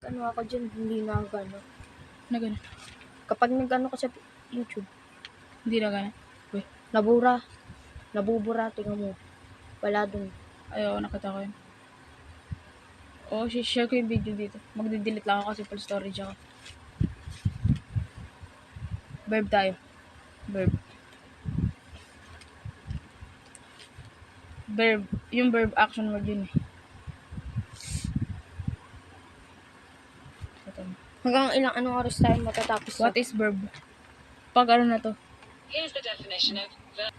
ano ako dyan, hindi na gano'n. Na gano'n. Kapag nag-ano ka sa YouTube, Hindi na gano'n. nabubura, tingnan mo. Wala dun. Ayaw, nakita ko yun. Oo, share ko yung video dito. Magde-delete lang ako kasi full storage ako. Verb tayo. Verb. Verb. Yung verb action word yun eh. Hanggang ilang anong oras tayo matatapos? What is verb? Pag ano na to? Here's the definition of verb.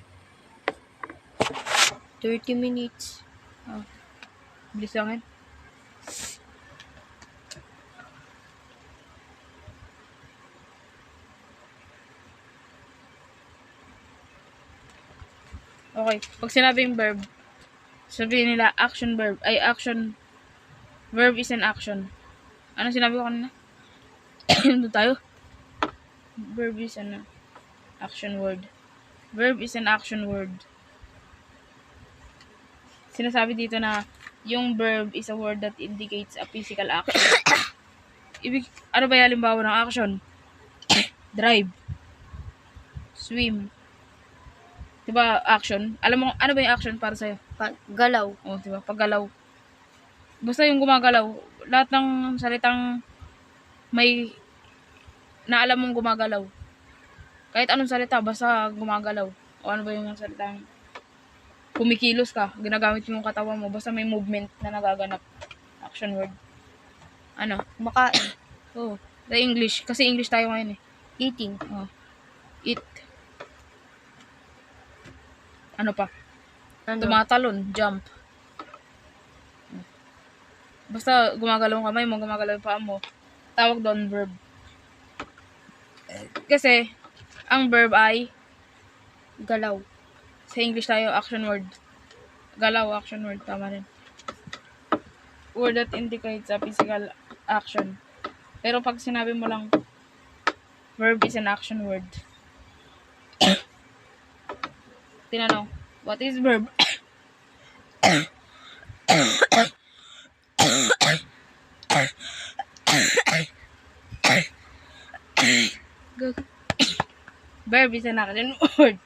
30 minutes. Bilis lang yan. Okay. Pag sinabing verb, sabihin nila action verb. Ay, action. Verb is an action. Ano sinabi ko kanina? Doon tayo. Verb is an action word. Verb is an action word. Sinasabi dito na yung verb is a word that indicates a physical action. Ano ba yung halimbawa ng action? Drive. Swim. Diba action? Alam mo, ano ba yung action para sa'yo? Galaw. Oh, diba? Paggalaw. Basta yung gumagalaw. Lahat ng salitang may na alam mong gumagalaw. Kahit anong salita, basta gumagalaw. O ano ba yung salitang kumikilos ka, ginagamit mo yung katawan mo, basta may movement na nagaganap. Action word. Ano? Makain. Oh, the English. Kasi English tayo ngayon eh. Eating. Oh. Eat. Ano pa? Ano? Tumatalon. Jump. Basta gumagalaw ang kamay mo, gumagalaw yung paa mo. Tawag doon verb. Kasi, ang verb ay Galaw. sa English tayo, action word. Galaw, action word. Tama rin. Word that indicates a physical action. Pero pag sinabi mo lang, verb is an action word. Tinanong, what is verb? Verb is an action word.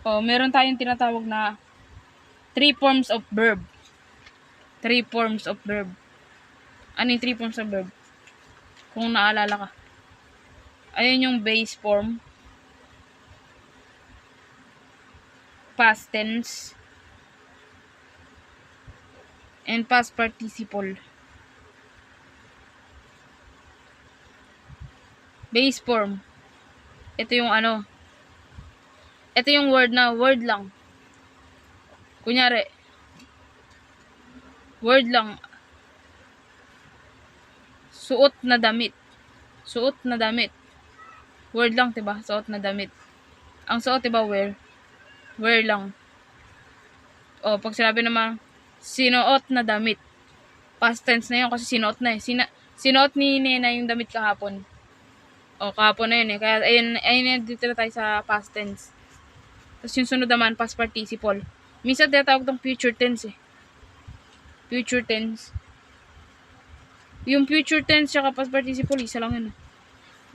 Oh, meron tayong tinatawag na 3 forms of verb. 3 forms of verb. Ano yung 3 forms of verb? Kung naalala ka. Ayun yung base form, past tense, and past participle. Base form. Ito yung ano. Ito yung word na word lang. Kunyari, word lang. Suot na damit. Suot na damit. Word lang, 'di ba? Suot na damit. Ang suot, 'di ba, wear? Wear lang. O, pag sinabi naman, sinuot na damit. Past tense na yun kasi sinuot na eh. Sinuot ni Nena yung damit kahapon. O, kahapon na yun eh. Kaya, ayun dito na tayo sa past tense. Tapos yung sunod naman, past participle. Minsan tinatawag tong future tense eh. Future tense. Yung future tense tsaka past participle, isa lang yun.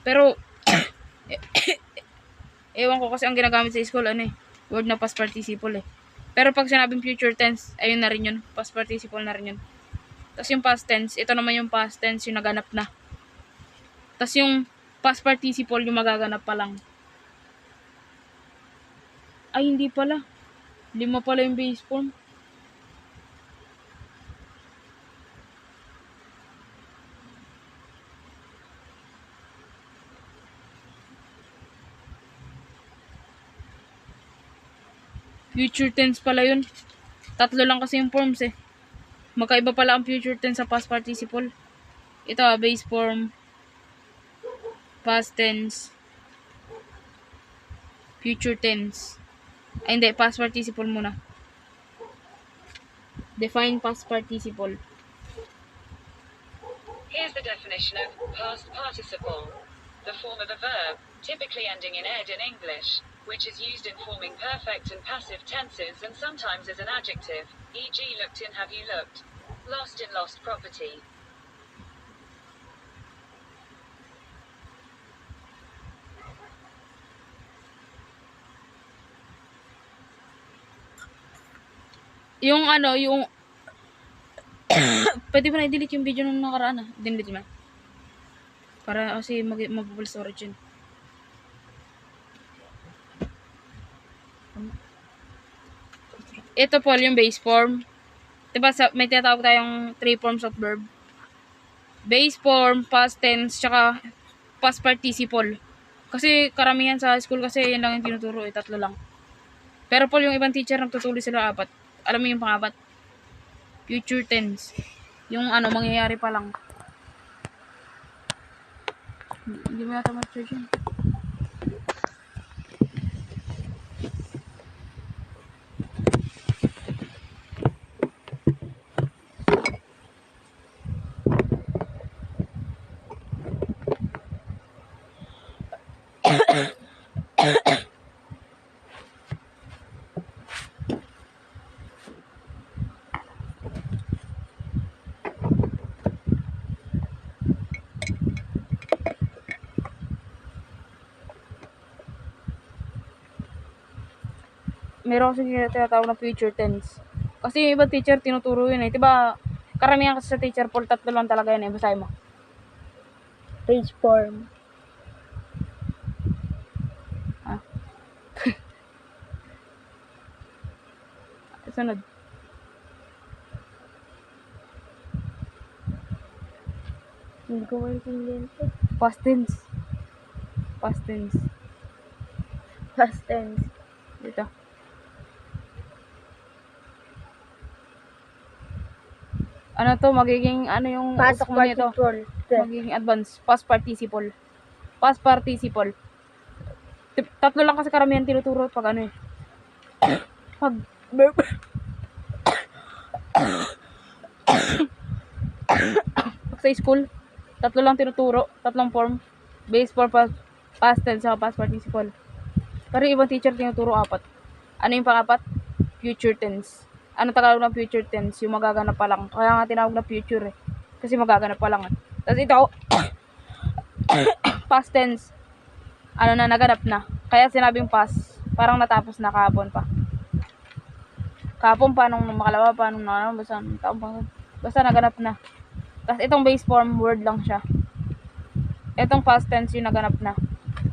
Pero, ewan ko kasi ang ginagamit sa school, word na past participle eh. Pero pag sinabing future tense, ayun na rin yun. Past participle na rin yun. Tapos yung past tense, ito naman yung past tense, yung naganap na. Tapos yung past participle, yung magaganap pa lang. Ay, hindi pala. 5 pala yung base form. Future tense pala yun. 3 lang kasi yung forms eh. Magkaiba pala ang future tense sa past participle. Ito base form, past tense, future tense. Ay hindi, past participle muna. Define past participle. Here's the definition of past participle. The form of a verb, typically ending in ed in English, which is used in forming perfect and passive tenses and sometimes as an adjective, e.g. looked in, have you looked? Lost in, lost property. Yung yung pwede ba na-delete yung video nung nakaraan ah? Delete mo. Para kasi mag-mobile storage yun. Ito po yung base form. Diba may tinatawag tayong 3 forms of verb. Base form, past tense, tsaka past participle. Kasi karamihan sa school kasi yan lang yung tinuturo 3 lang. Pero po yung ibang teacher nagtuturo sila 4. Alam mo yung pang-4? Future tense. Yung mangyayari pa lang. Hindi mo yata ma-charge yun. Meron kasi tinatawag na future tense. Kasi yung ibang teacher tinuturo yun eh. Diba, karamihan kasi sa teacher Paul 3 lang talaga yun eh. Basahin mo. Base form. Sunod. Hindi ko maintindihan ito. Past tense. Past tense. Past tense. Dito. Ano to, magiging yung Past utak mo nito. participle. Magiging advance. Past participle. Past participle. 3 lang kasi karamihan tinuturo pag pag verb. Pag sa school, 3 lang tinuturo. 3 form. Base form, past tense, saka past participle. Pero ibang teacher tinuturo 4. Ano yung pang-4? Future tense. Ano Tagalog ng future tense? Yung magaganap pa lang. Kaya nga tinawag na future eh. Kasi magaganap pa lang. Tapos ito, past tense. Naganap na. Kaya sinabing past. Parang natapos na kahapon pa. Kahapon pa, nung makalawa pa, basta naganap na. Tapos itong base form, word lang siya. Itong past tense yung naganap na.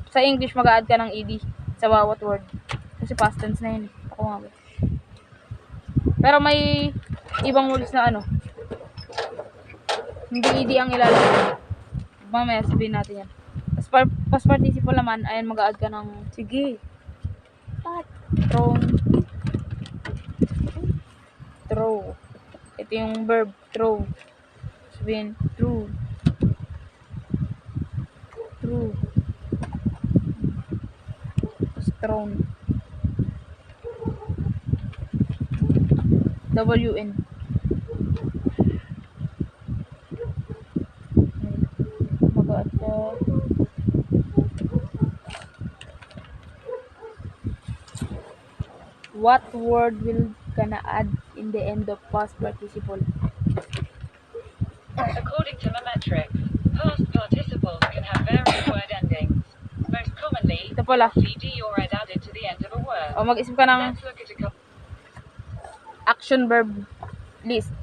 Sa English, mag-a-add ka ng ed sa bawat word. Kasi past tense na yun. Ako nga ba. Pero may ibang words na hindi ed ang ilalagay. Mamaya sabihin natin yan. Past participle naman, ayan mag-a-add ka ng Sige. thrown. Throw. Ito yung verb, throw. Sabihin, true. True. Thrown. WN. Mag-add ka. What word will gonna add in the end of past participle? According to Memetrics, past participles can have various word pala. cd or ed added to the end of a word. O, mag-isip ka ng Let's look at a couple. action verb list.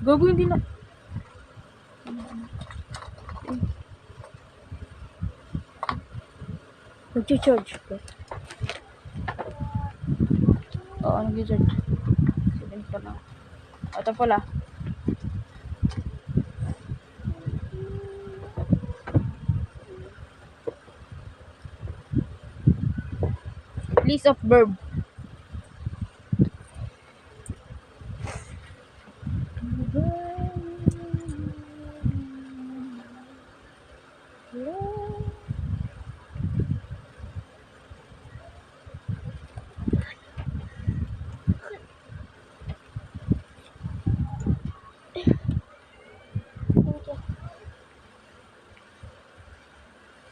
Gago, hindi na. Mag-charge ko. Oo, nag-charge. Silent pa lang. Ito pala. List of verb.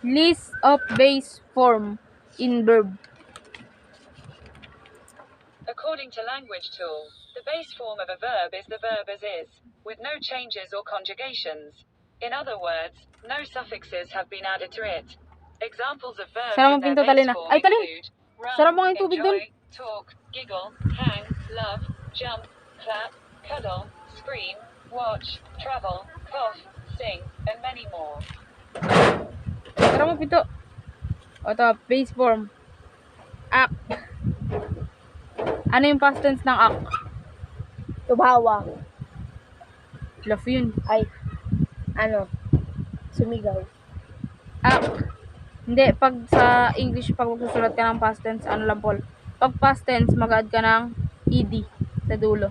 List of base form in verb. According to Language Tool, the base form of a verb is the verb as is, with no changes or conjugations. In other words, no suffixes have been added to it. Examples of verbs Sarap in ang their pinto, base Talina. form Ay, Talin! include run, Sarap mo nga yung tubig enjoy, dun. talk, giggle, hang, love, jump, clap, cuddle, scream, watch, travel, cough, sing, and many more. Sarap mo pinto. O, ito, base form. Act. Ano yung past tense ng act? Tumawa. Love yun. Ay, ano, sumigaw. Act. Hindi, pag sa English, pag magsusulat ka ng past tense, ano lang, Paul? Pag past tense, mag-add ka ng ed sa dulo.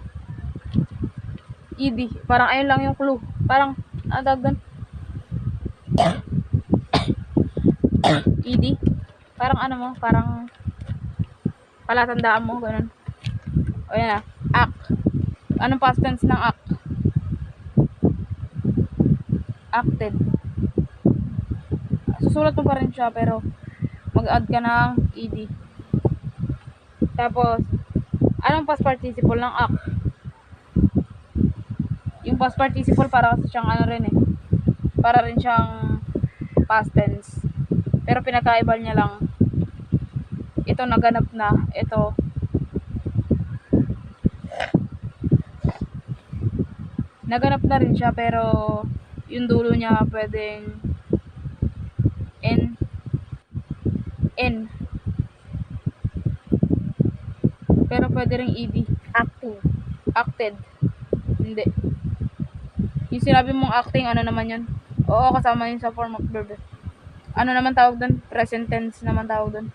Ed. Parang ayun lang yung clue. Parang, ano tawag doon? Ed. Parang ano mo, parang palatandaan mo, ganun. O yan na, act. Anong past tense ng act? Acted. Susulat mo pa rin siya, pero mag-add ka ng ed. Tapos, anong past participle ng act? Yung past participle para kasi siyang ano rin eh. Para rin siyang past tense. Pero pinakaiba niya lang. Ito naganap na. Ito naganap na rin siya, pero yung dulo niya pwedeng N. Pero pwede ring ed. Acting. Acted. Hindi. Yung sinabi mong acting, ano naman yun? Oo, kasama yun sa form of verb. Ano naman tawag doon? Present tense naman tawag doon.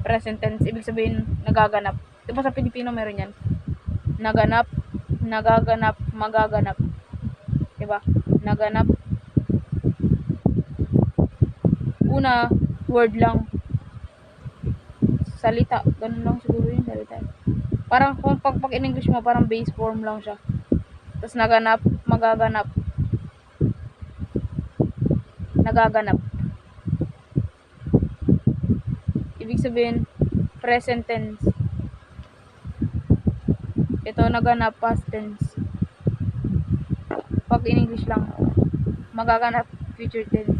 Present tense, ibig sabihin, nagaganap. Diba sa Pilipino meron yan? Naganap, nagaganap, magaganap. Diba? Naganap. Una, word lang. Salita. Ganun lang siguro yun, salita. Parang kung pag in English mo, parang base form lang siya. Tapos naganap, magaganap. Nagaganap. Ibig sabihin, present tense. Ito, naganap, past tense. Pag in English lang, magaganap, future tense.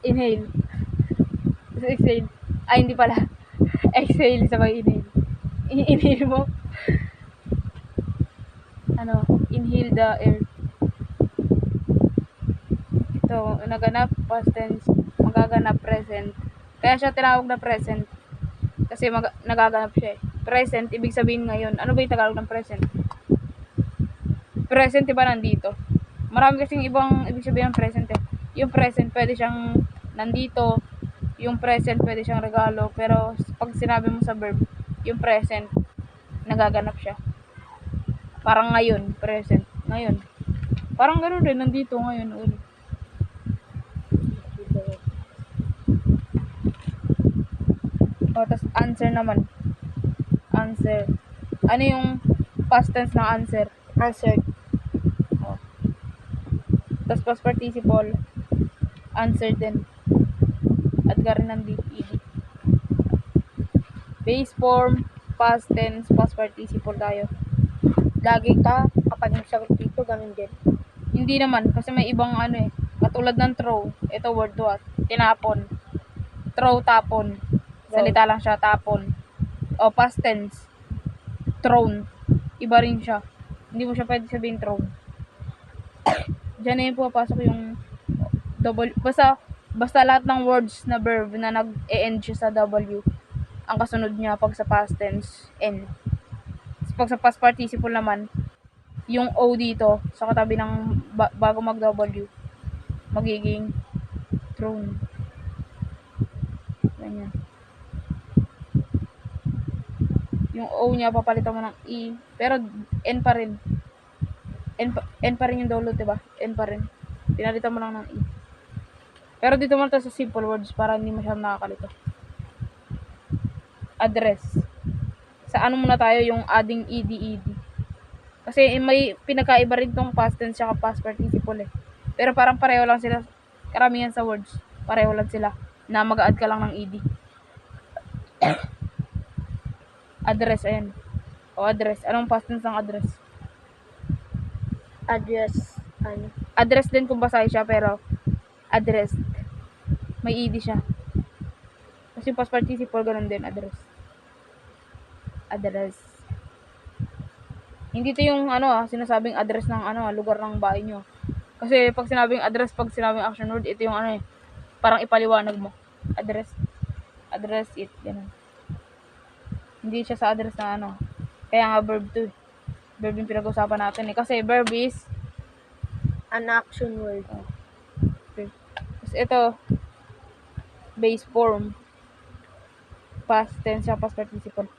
Inhale. Tapos exhale. Ay, hindi pala. Exhale sabay inhale. Inhale mo. Ano, inhale the air. Ito, naganap, past tense, magaganap, present. Kaya siya tinawag na present. Kasi nagaganap siya eh. Present, ibig sabihin ngayon. Ano ba yung Tagalog ng present? Present, diba nandito? Marami kasing ibang ibig sabihin ng present eh. Yung present, pwede siyang nandito. Yung present, pwede siyang regalo. Pero pag sinabi mo sa verb, yung present, nagaganap siya. Parang ngayon, present. Ngayon. Parang ganoon rin, nandito ngayon ulit. O, tas answer naman. Answer. Ano yung past tense ng answer? Answered. O. Tas past participle. Answer din. At rin ng ed. Base form, past tense, past participle tayo. Lagi ka, kapag nagsagot dito, ganun din. Hindi naman, kasi may ibang ano eh. Katulad ng throw. Ito word what? Tinapon. Throw, tapon. Salita lang siya, tapon. O, past tense. Thrown. Iba rin siya. Hindi mo siya pwede sabihin thrown. Diyan na yung pupasok yung double. Basta lahat ng words na verb na nag-e-end siya sa W. Ang kasunod niya pag sa past tense, N. Pag sa past participle naman, yung O dito, sa katabi ng bago mag-W, magiging thrown. Ganyan. Yung O niya, papalitan mo ng E. Pero, N pa rin. N pa rin yung dulo, diba? N pa rin. Pinalitan mo lang ng E. Pero dito mo sa simple words para hindi masyadong nakakalito. Address. Sa ano muna tayo yung adding ed. Kasi may pinakaiba rin tong past tense at past participle eh. Pero parang pareho lang sila. Karamihan sa words. Pareho lang sila. Na mag-add ka lang ng ed. Address, ayan. O address. Anong past tense ng address? Address, ano? Address din kung basahin siya pero addressed. May ed siya. Kasi past participle ganun din, address. Address. Hindi to yung sinasabing address ng lugar ng bahay nyo. Kasi pag sinabing address, pag sinabing action word, ito yung parang ipaliwanag mo. Address it, ganun. Hindi siya sa address na Kaya nga verb to. Verb yung pinag-usapan natin eh. Kasi verb is An action word. Tapos ito, base form. Past tense siya, past participle.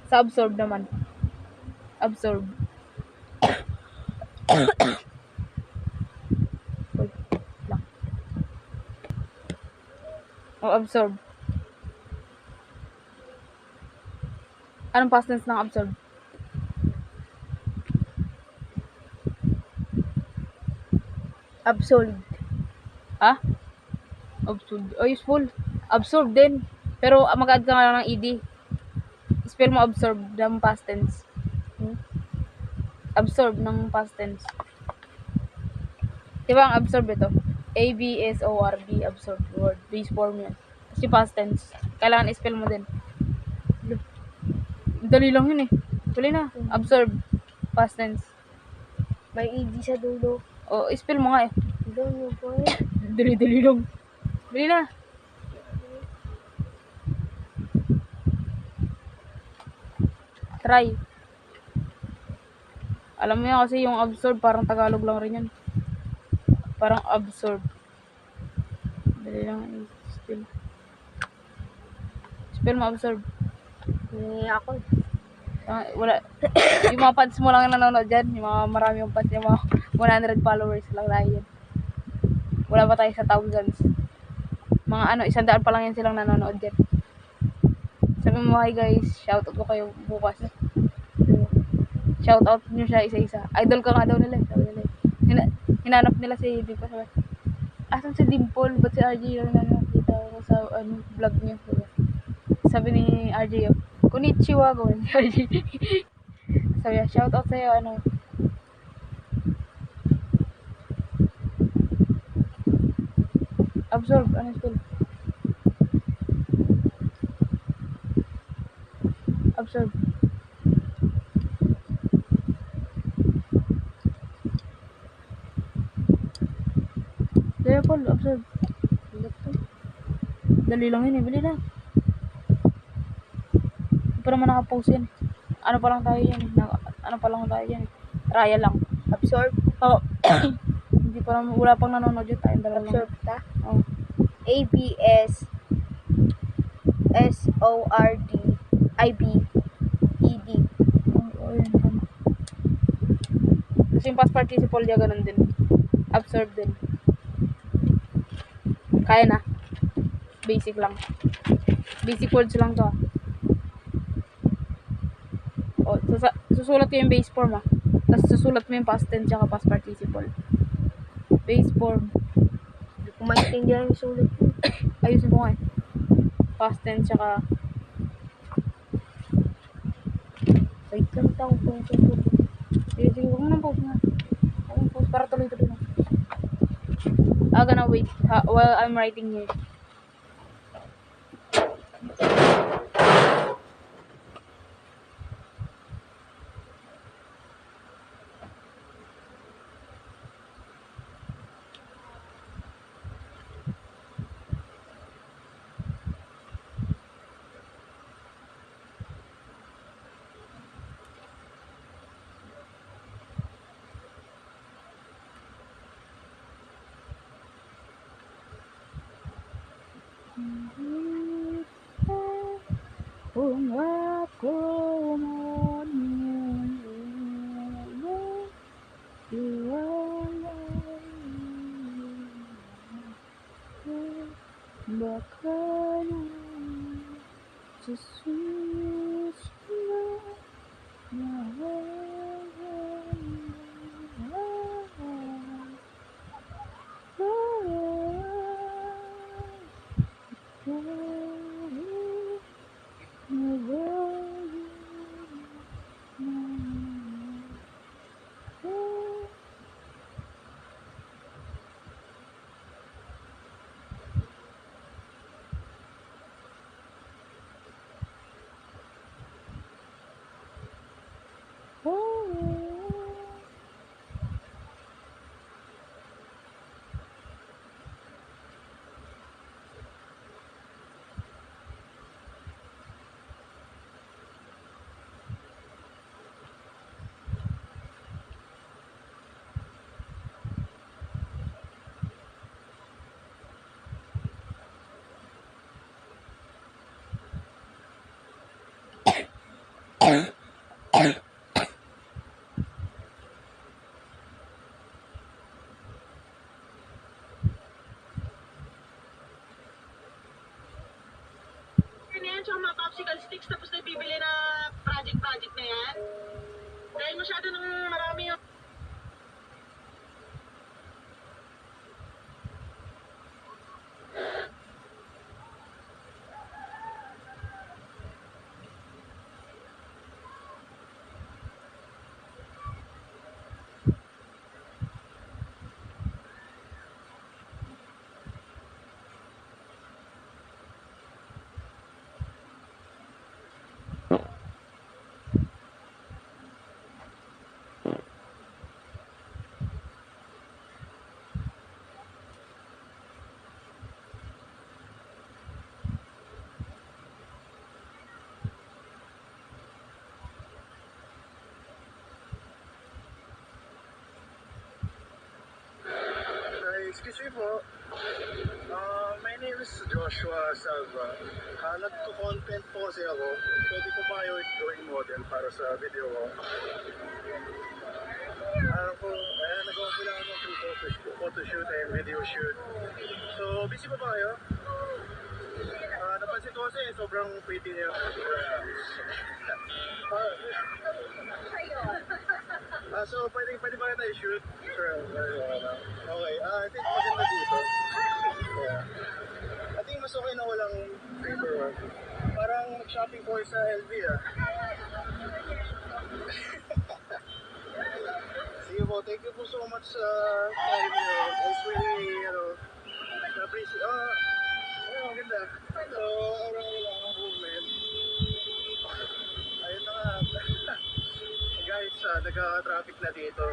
Sa absorb naman. Absorb. Uy, lang. O, absorb. Anong past tense ng absorb? Absolved. Ha? Absorb. O, useful. Absorb din. Pero mag-add ka nga lang ng ed. Spell mo absorb ng past tense. Absorb ng past tense. Diba ang absorb ito? A-B-S-O-R-B. Absorb word. Base form yan. Kasi past tense. Kailangan i-spell mo din. Dali lang yun eh. Dali na. Absorb. Past tense. May ed sa dulo. O, i-spell mo nga eh. Don't know boy. Dali lang. Dali na. Try. Alam mo yan kasi yung absorb, parang Tagalog lang rin yan. Parang absorb. Dali lang. Spell mo absorb. Ako. Wala. Yung mga fans mo lang yung nanonood dyan. Yung mga marami yung fans. Yung mga 100 followers lang tayo yan. Wala pa tayo sa thousands. Mga 100 pa lang yan silang nanonood dyan. Sabi mo, hi guys, shoutout ko kayo bukas. Shoutout nyo siya isa-isa. Idol ka nga daw nila. Sabi nila. Hinanap nila si Dimple. Sabi, asan si Dimple? Ba't si RJ lang nakita ko sa vlog niya? Sabi ni RJ, konnichiwa, gawin si RJ. Sabi niya, shoutout sa'yo, absorb, spell? Absorb. Kaya Paul, absorb. Dali lang yun eh, bili na. Hindi pa naman nakapost yan. Ano pa lang tayo yan. Trial lang. Absorb. Oo. Hindi pa naman, wala pang nanonood yun tayo. Absorb ta. Oo. A-B-S-O-R-D-I-B-E-D. Oo, yun. Kasi yung past participle niya ganun din. Absorb din. Kaya na. Basic lang. Basic words lang to. O, susulat ko yung base form Tapos susulat mo yung past tense at past participle. Base form. Kung maintindihan yung sulit ko. Ayusin ko nga eh. Past tense, tsaka Wait lang tayo kung sige, sige, huwag mo nang pause na. Huwag mo pause para tuloy-tuloy lang. I'm gonna wait while I'm writing here. Kung ako man baka na sa susunod yan, tsaka mga popsicle sticks, tapos na bibili na project na yan. Dahil masyado nang marami yung Excuse me po. My name is Joshua Salva. Nagko-content po kasi ako. Pwede ko ba kayo gawing model para sa video ko? Nagawa ko lang ako ng photoshoot and video shoot. So, busy pa ba kayo? Napansin ko kasi sobrang pretty niya. So, pwede ba tayo shoot? Sure. Okay. I think maganda dito. Yeah. I think mas okay na walang paperwork. Parang nag-shopping ko sa LV ah. Sige po, thank you po so much sa time niyo. It's really, na-appreciate. Maganda. So, lang ang movement. Ayun na nga. Guys, nagka-traffic na dito.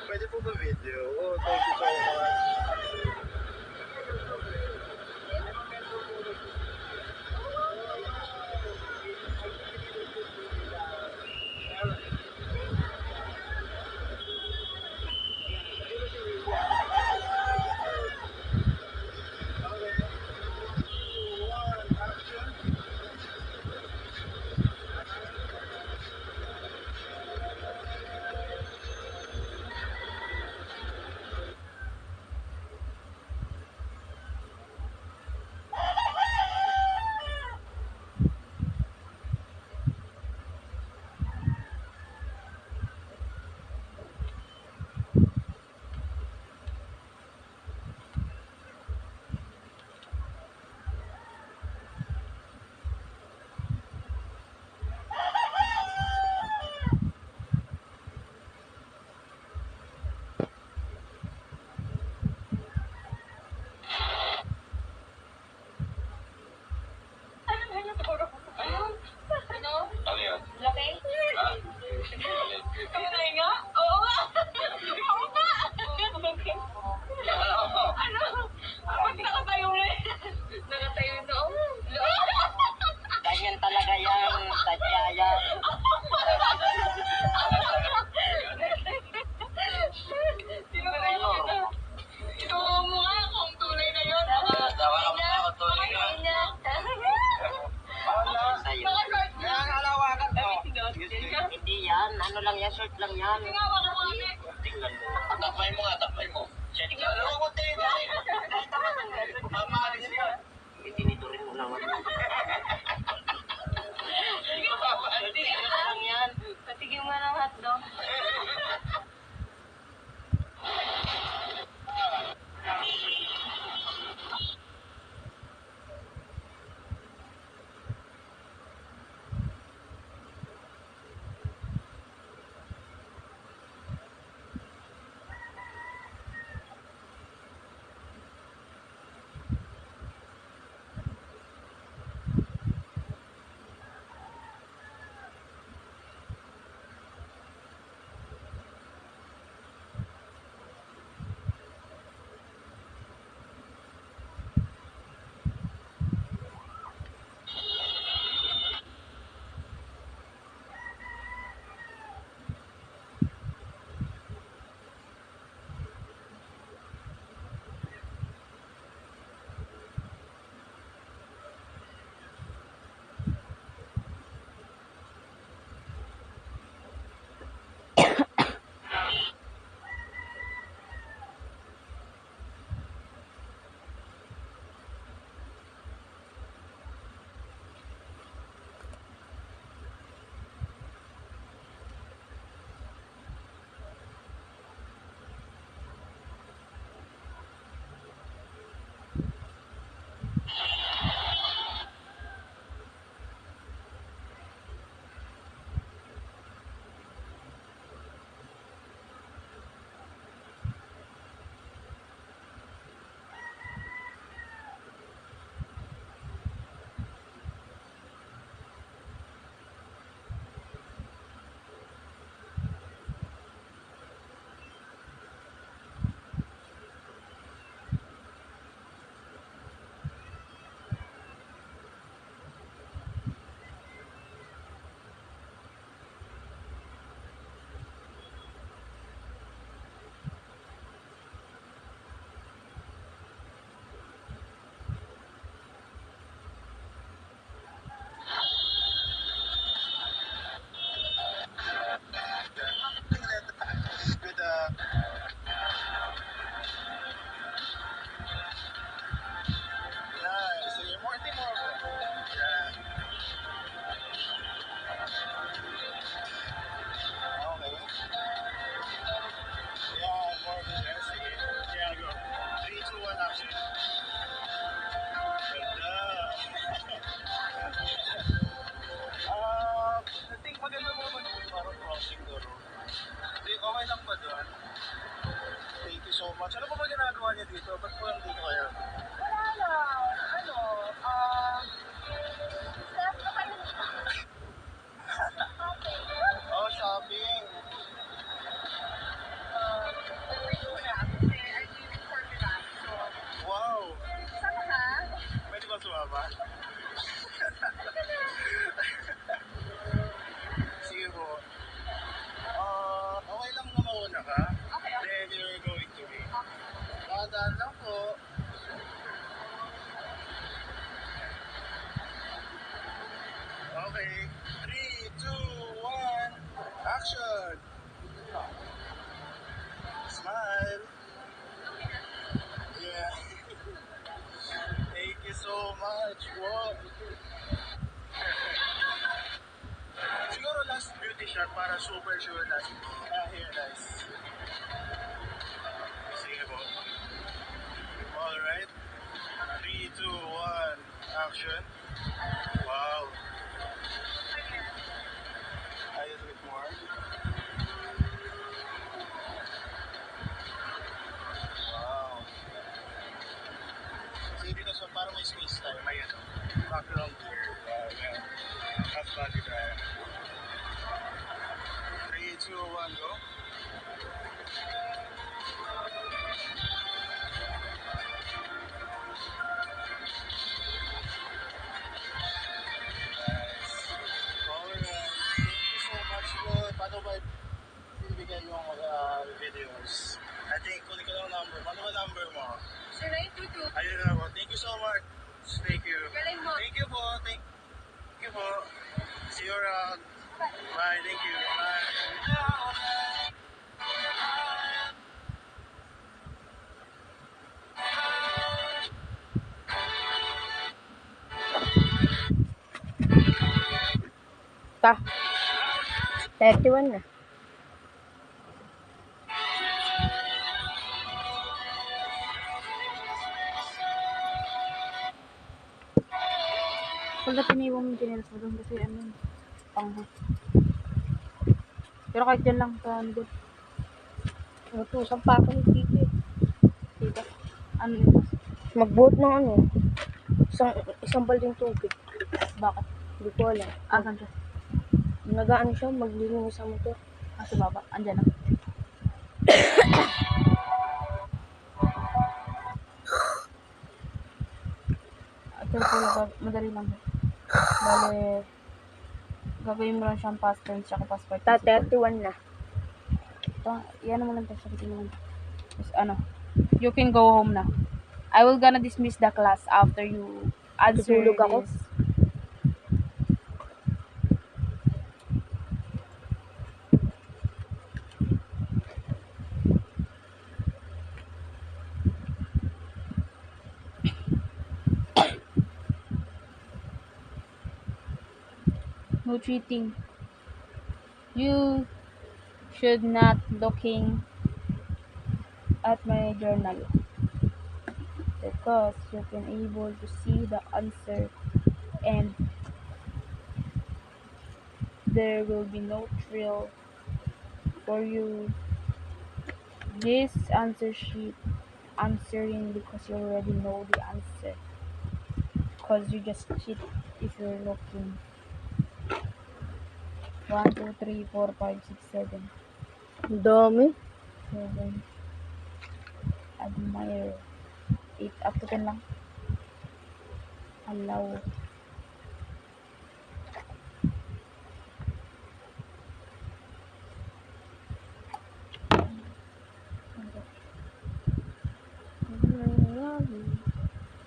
Pwede po ba video? Oh, thank you so much. Takbay mo nga, takbay mo. Check ka. Alam ko, tayo. Mamahalis yan. Itiniturin mo lang. Patigil lang yan. Patigil mo ng hotdog. With yeah, so you're more, I think more of it. Yeah. Okay. Yeah, more of it. Let's see. Yeah, go. 3, 2, 1, action. Ganda. I think maganda mo naman yung parang crossing the road. Hindi, okay lang ba doon? Thank you so much. Ano pa ba ginagawa niya dito? Ba't po lang dito kayo? Wala lang. Ano? Staff na kayo. Oh, shopping. Wow. Sama ka? Pwede ba sumama? Sige po. Okay lang na mauna ka. Okay. Then you're going to be. Dadaan lang po. Okay. 3, 2, 1. Action! Smile. Yeah. Thank you so much. Wow. Siguro last beauty shot para super sure na. Here, guys. Sige po. Alright. 3, 2, 1. Action. Wow. A little bit more. Wow. Sige dito so parang may space tayo. May ano. Background here. Yeah. Half body tayo. 3, 2, 1, go. Nice. Alright. Thank you so much, Lord. Paano ba bibigyan yung videos? I think kunin ko lang number. Paano ba number mo? 0922. Ayun na po. Thank you so much. Thank you. Galing mo. Thank you po. Thank you po. See you around. Bye. Thank you. Bye. ka. 31 na. Pagka tiniwan mo yung chinelas mo doon kasi ano, pangha. Pero kahit dyan lang, sa ano doon. Natusan pa ako ni Tito eh. Dito. Ano ito? Magbuot ng ano. Isang balding tubig. Bakit? Hindi ko alam. Asan siya? Nag-ano siya, maglinis sa motor. Sa baba. Andyan na. Ito po, madali lang. Bale, gagawin mo lang siyang past tense tsaka past participle. 31 na. Ito, yan mo lang ito. Sabitin mo lang. Tapos ano, you can go home na. I will gonna dismiss the class after you answer Tutulog ako? this. No cheating. You should not looking at my journal because you can able to see the answer and there will be no thrill for you this answer sheet answering because you already know the answer because you just cheat if you're looking 1 2 3 4 5 6 7 Ang dami. 7 admire 8 up to 10 lang allow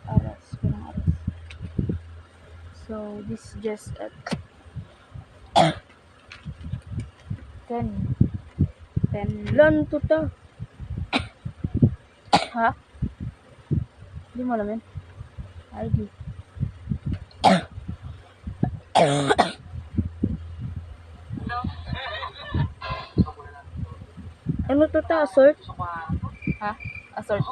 aras kurang aras so this is just a 10 Lan to ta. ha? Hindi mo alam yun? ID Ano to ta, sir? ha? Assort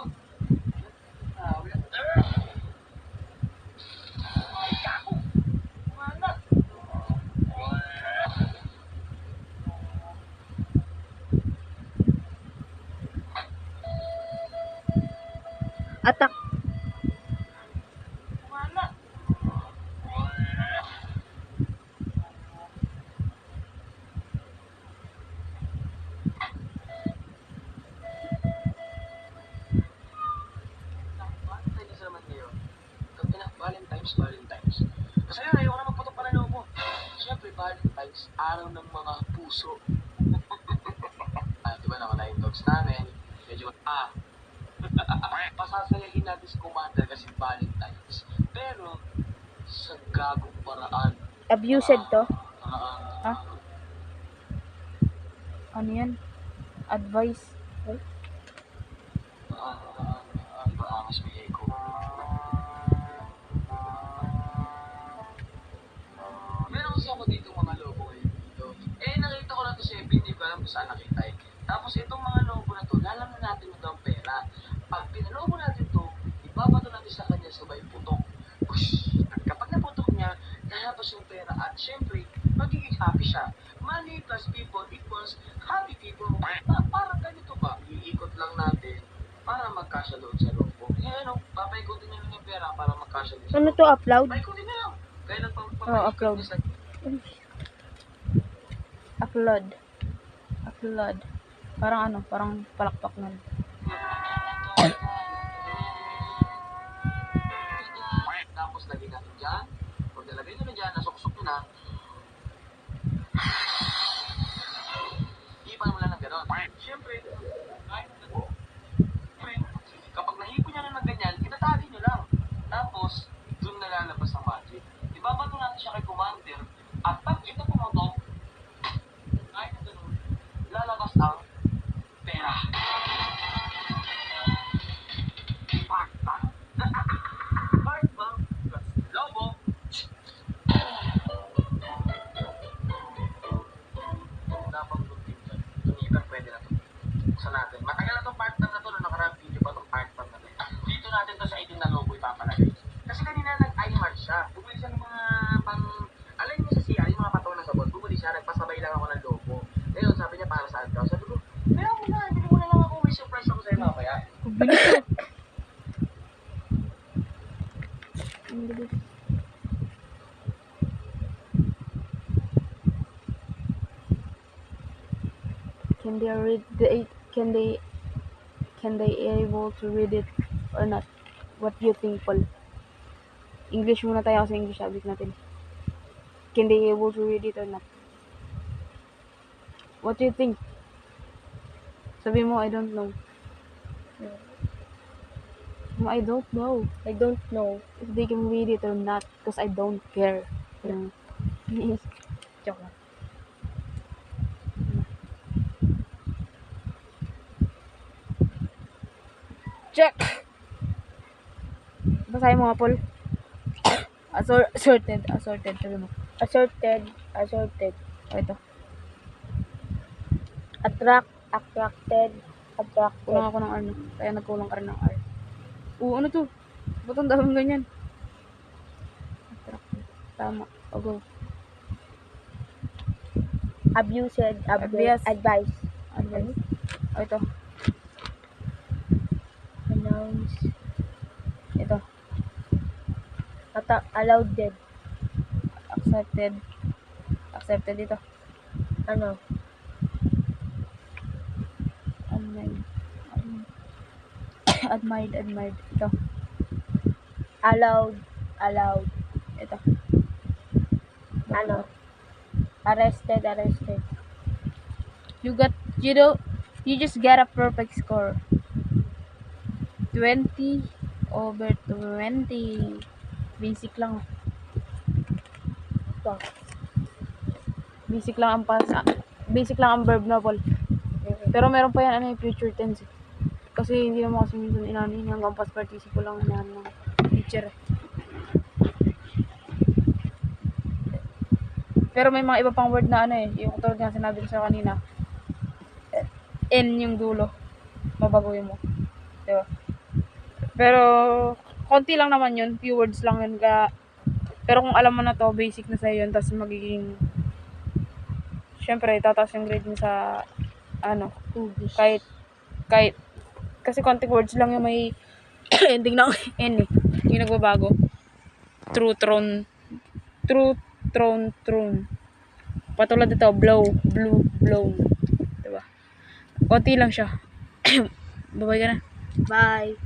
Atak. Valentine's naman ngayon. Valentine's. Kasi yun, ayoko na magputok pa ng loob mo. Siyempre, Valentine's, araw ng mga puso. Di ba naman na yung dogs namin? Medyo, pasasayahin natin si Commander kasi Valentine's. Pero, sa gagong paraan. Abused to. ha? Ano yan? Advice Iba angas may echo. Meron kasi ako dito mga logo ngayon dito. Nakita ko na to sa FB, hindi ko alam kung saan nakita eh. Tapos itong mga logo na to, lalaman natin mo daw ang pera. Pag pinalogo natin to, ibabato natin sa kanya sabay putok. Push! At kapag naputok niya, lalabas yung pera at syempre, magiging happy siya. Money plus people equals happy people. Parang ganito ba? Iikot lang natin para magkasya doon sa logo. Papaikutin niyo lang yung pera para magkasya doon sa Ano logo. to, upload? Paikutin niyo lang. Kaya lang upload. Upload. Parang ano, parang palakpak na. Tapos lagay natin dyan. Pag nalagay nyo na dyan, nasuksok nyo na. Ipan mo lang ng gano'n. Siyempre, kapag nahipon nyo na ng ganyan, itatali nyo lang. Tapos, dun nalalabas ang magic. Ibabato natin siya kay Commander. At pag ito pumutok, kahit na ganun, lalabas ang pera. Lobo. buksan natin. Matagal na itong partner na to, na nakarang video pa itong partner na to. Dito natin to sa itim na logo ipapalagay. Kasi kanina nag-iMart siya. Bumili siya ng mga pang... Alam niyo sa CR, yung mga pato ng sabon. Bumili siya, nagpasabay lang ako ng logo. Ngayon, sabi niya para saan daw. Sabi ko, kaya mo na, bili mo na lang ako. May surprise ako sa'yo mamaya. Bilis ko. Ang bilis. Can they able to read it or not? What do you think, Paul? English muna tayo kasi English subject natin. Can they able to read it or not? What do you think? Sabi mo, I don't know. No, I don't know I don't know. if they can read it or not because I don't care. Joke lang. Check! Basahin mo nga, Paul. Assorted. Sabi mo. Assorted. O, ito. Attracted. Kulang ako ng R, no? Kaya nagkulang ka rin ng R. Oo, ano to? Ba't ang daming ganyan? Attracted. Tama. O, go. Abused. Abuse. Advice. Advice. O, ito. Announce. Ito. Allowed dead. Accepted dito. Ano? Admired. Ito. Allowed. Ito. Ano? Arrested. You just got a perfect score. 20/20. Basic lang. Ito. Basic lang ang verb na, Paul. Pero meron pa yan, yung future tense. Kasi hindi naman kasi minsan inanin hanggang past participle lang inanin ng teacher. Pero may mga iba pang word na yung tulad nga sinabi ko sa kanina. N yung dulo. Babaguhin mo. Diba? Pero, konti lang naman yun. Few words lang yun. Pero kung alam mo na to, basic na sa'yo yun. Tapos magiging, syempre, tataas yung grade mo sa, kahit, kasi konting words lang yung may ending ng N yung nagbabago. True, throne. Patulad dito, blow, blue, blown. Diba? Konti lang siya. Babay ka na. Bye.